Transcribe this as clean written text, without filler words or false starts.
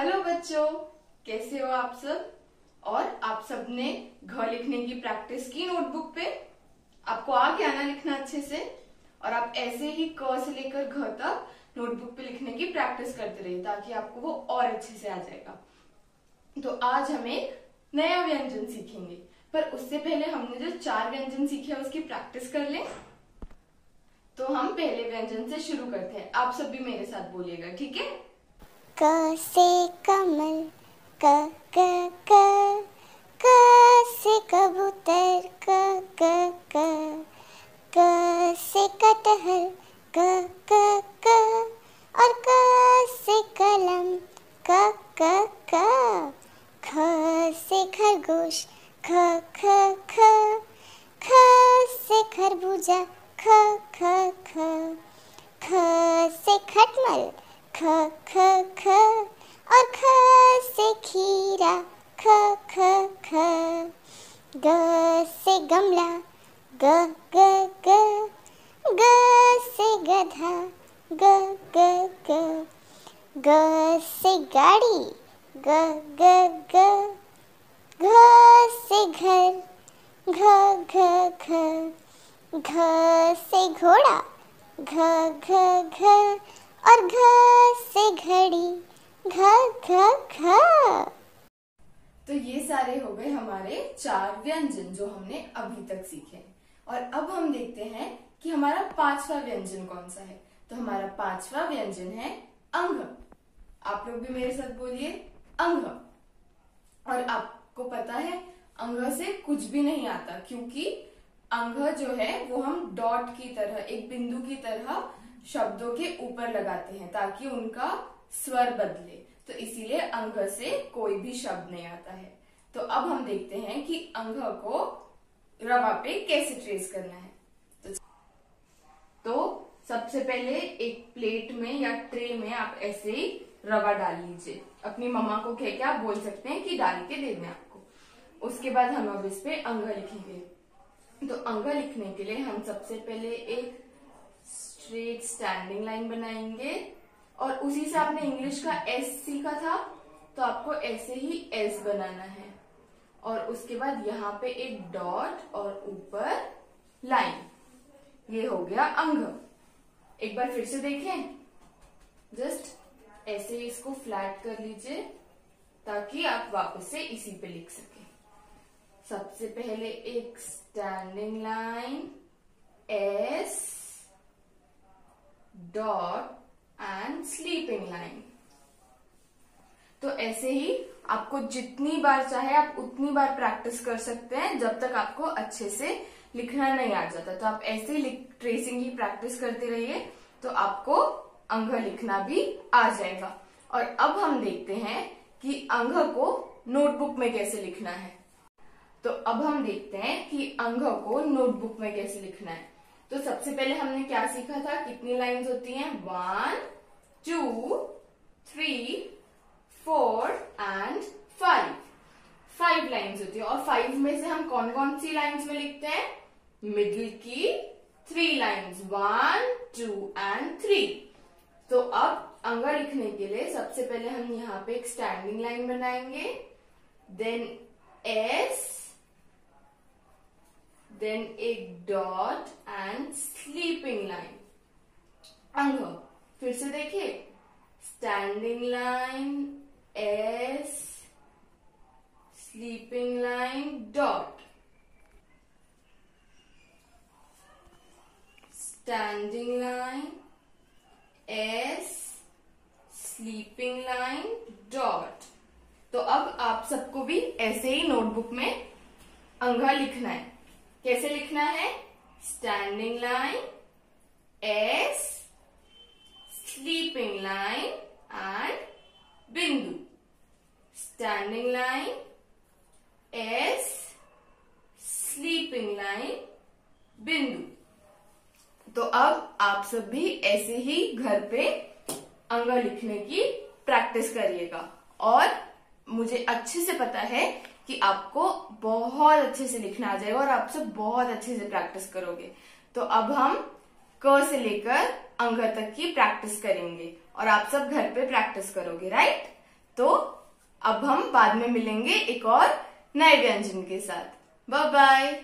Hello बच्चों, कैसे हो आप सब। और आप सब ने घ लिखने की प्रैक्टिस की नोटबुक पे। आपको आ गया ना लिखना अच्छे से। और आप ऐसे ही क से लेकर घ तक नोटबुक पे लिखने की प्रैक्टिस करते रहिए ताकि आपको वो और अच्छे से आ जाएगा। तो आज हम एक नया व्यंजन सीखेंगे, पर उससे पहले हमने जो 4 व्यंजन सीखे हैं उसकी प्रैक्टिस कर लें। तो हम पहले व्यंजन से शुरू करते हैं। आप सब भी मेरे साथ बोलिएगा, ठीक है। क से कमल, क क क क से कबूतर, क क क क से कटहल, क क क और क से कलम, क क क ख से खरगोश, ख ख ख ख से खरबूजा, ख ख ख ख से खटमल, ख ख ख और ख से खीरा, ख ख ख ग से गमला, ग ग ग ग से गधा, ग ग ग ग से गाड़ी, ग ग ग घ से घर, घ घ घ घ से घोड़ा, घ घ घ और घ से घड़ी, घ घ घ। तो ये सारे हो गए हमारे 4 व्यंजन जो हमने अभी तक सीखे। और अब हम देखते हैं कि हमारा 5वां व्यंजन कौन सा है। तो हमारा 5वां व्यंजन है अंग। आप लोग भी मेरे साथ बोलिए, अंग। और आपको पता है अंग से कुछ भी नहीं आता, क्योंकि अंग जो है वो हम डॉट की तरह, एक बिंदु की तरह शब्दों के ऊपर लगाते हैं ताकि उनका स्वर बदले। तो इसीलिए अंग से कोई भी शब्द नहीं आता है। तो अब हम देखते हैं कि अंग को रवा पे कैसे ट्रेस करना है। तो सबसे पहले एक प्लेट में या ट्रे में आप ऐसे ही रवा डाल लीजिए। अपनी मम्मा को कह के आप बोल सकते हैं कि डाल के दे दें आपको। उसके बाद हम अब इस पे अंग लिखेंगे। तो अंग लिखने के लिए हम सबसे पहले एक स्ट्रेट स्टैंडिंग लाइन बनाएंगे। और उसी से आपने इंग्लिश का एस सीखा था, तो आपको ऐसे ही एस बनाना है। और उसके बाद यहाँ पे एक डॉट और ऊपर लाइन। ये हो गया अंग। एक बार फिर से देखें, जस्ट ऐसे ही इसको फ्लैट कर लीजिए ताकि आप वापस से इसी पे लिख सकें। सबसे पहले एक standing line, S dot and sleeping line. तो ऐसे ही आपको जितनी बार चाहे आप उतनी बार प्रैक्टिस कर सकते हैं जब तक आपको अच्छे से लिखना नहीं आ जाता। तो आप ऐसे ही ट्रेसिंग की प्रैक्टिस करते रहिए तो आपको अंग लिखना भी आ जाएगा। और अब हम देखते हैं कि अंग को नोटबुक में कैसे लिखना है। तो अब हम देखते हैं कि अंग को नोटबुक में कैसे लिखना है। तो सबसे पहले हमने क्या सीखा था, कितनी लाइंस होती हैं, 1 2 3 4 एंड 5 लाइंस होती है। और 5 में से हम कौन कौन सी लाइंस में लिखते हैं, मिडिल की 3 लाइंस, 1 2 एंड 3। तो अब अंग लिखने के लिए सबसे पहले हम यहाँ पे एक स्टैंडिंग लाइन बनाएंगे, देन एस, देन एक डॉट एंड स्लीपिंग लाइन। अंग फिर से देखिए, standing line, S, sleeping line, dot, standing line, S, sleeping line, dot. तो अब आप सबको भी ऐसे ही नोटबुक में अंग लिखना है। कैसे लिखना है, standing line, S, sleeping line and बिंदु, standing line, S, sleeping line, बिंदु। तो अब आप सब भी ऐसे ही घर पे अंग लिखने की प्रैक्टिस करिएगा। और मुझे अच्छे से पता है कि आपको बहुत अच्छे से लिखना आ जाएगा और आप सब बहुत अच्छे से प्रैक्टिस करोगे। तो अब हम क से लेकर अंग तक की प्रैक्टिस करेंगे और आप सब घर पे प्रैक्टिस करोगे, राइट। तो अब हम बाद में मिलेंगे एक और नए व्यंजन के साथ। Bye bye.